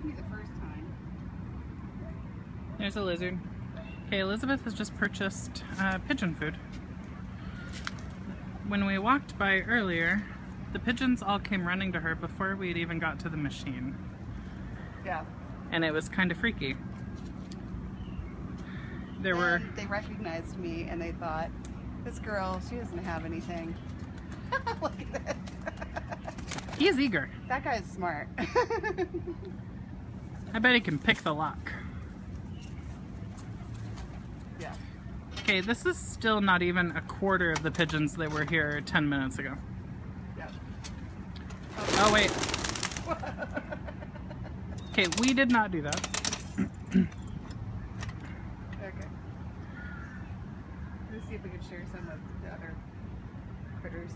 believe me the first time. There's a lizard. Okay, Elizabeth has just purchased pigeon food. When we walked by earlier, the pigeons all came running to her before we'd even got to the machine. Yeah. And it was kind of freaky. They recognized me and they thought, this girl, she doesn't have anything. Look at this. He is eager. That guy's smart. I bet he can pick the lock. Yeah. Okay, this is still not even a quarter of the pigeons that were here 10 minutes ago. Yeah. Oh, wait. Okay, we did not do that. Okay. Let's see if we can share some of the other critters.